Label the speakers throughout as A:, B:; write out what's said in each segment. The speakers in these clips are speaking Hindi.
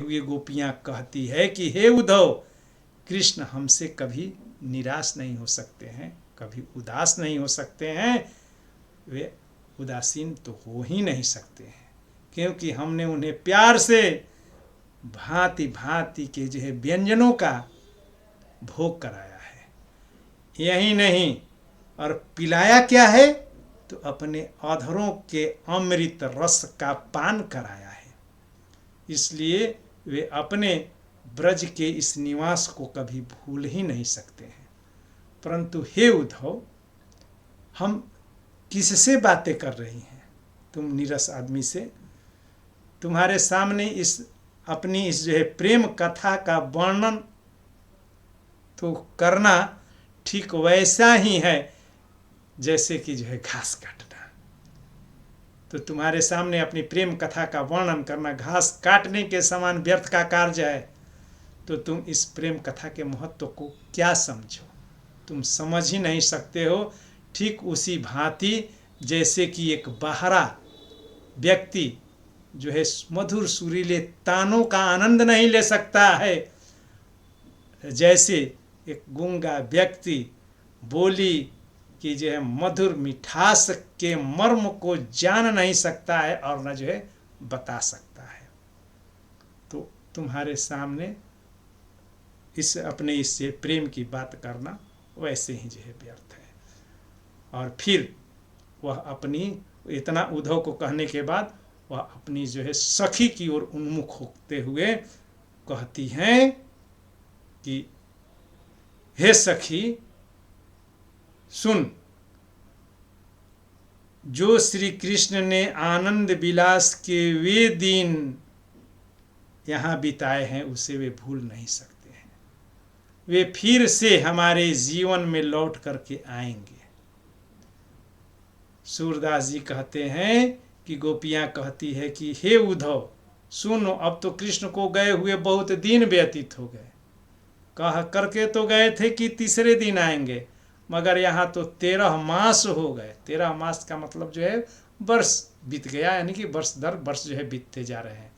A: हुए गोपियां कहती है कि हे उद्धव, कृष्ण हमसे कभी निराश नहीं हो सकते हैं, कभी उदास नहीं हो सकते हैं, वे उदासीन तो हो ही नहीं सकते हैं, क्योंकि हमने उन्हें प्यार से भांति भांति के जो है व्यंजनों का भोग कराया है। यही नहीं, और पिलाया क्या है, तो अपने अधरों के अमृत रस का पान कराया है। इसलिए वे अपने ब्रज के इस निवास को कभी भूल ही नहीं सकते हैं। परंतु हे उद्धव, हम किससे बातें कर रही हैं? तुम नीरस आदमी से। तुम्हारे सामने इस अपनी इस जो है प्रेम कथा का वर्णन तो करना ठीक वैसा ही है जैसे कि जो है घास काटना। तो तुम्हारे सामने अपनी प्रेम कथा का वर्णन करना घास काटने के समान व्यर्थ का कार्य है। तो तुम इस प्रेम कथा के महत्व को क्या समझो? तुम समझ ही नहीं सकते हो। ठीक उसी भांति जैसे कि एक बहरा व्यक्ति जो है मधुर सुरीले तानों का आनंद नहीं ले सकता है, जैसे एक गूंगा व्यक्ति बोली कि जो है मधुर मिठास के मर्म को जान नहीं सकता है और न जो है बता सकता है। तो तुम्हारे सामने इस अपने इससे प्रेम की बात करना वैसे ही जो है व्यर्थ है। और फिर वह अपनी इतना उद्धव को कहने के बाद वह अपनी जो है सखी की ओर उन्मुख होते हुए कहती हैं कि हे सखी सुन, जो श्री कृष्ण ने आनंद विलास के वे दिन यहाँ बिताए हैं उसे वे भूल नहीं सकते हैं। वे फिर से हमारे जीवन में लौट करके आएंगे। सूरदास जी कहते हैं कि गोपियां कहती है कि हे उद्धव सुनो, अब तो कृष्ण को गए हुए बहुत दिन व्यतीत हो गए। कह करके तो गए थे कि तीसरे दिन आएंगे, मगर यहाँ तो 13 मास हो गए। 13 मास का मतलब जो है वर्ष बीत गया, यानी कि वर्ष दर वर्ष जो है बीतते जा रहे हैं।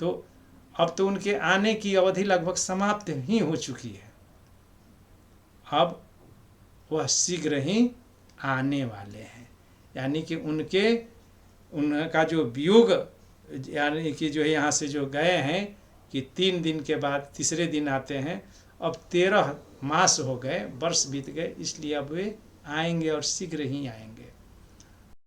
A: तो अब तो उनके आने की अवधि लगभग समाप्त ही हो चुकी है। अब वह शीघ्र ही आने वाले हैं, यानी कि उनका जो वियोग, यानी कि जो है यहाँ से जो गए हैं कि 3 दिन के बाद तीसरे दिन आते हैं। अब 13 मास हो गए, वर्ष बीत गए, इसलिए अब वे आएंगे और शीघ्र ही आएंगे।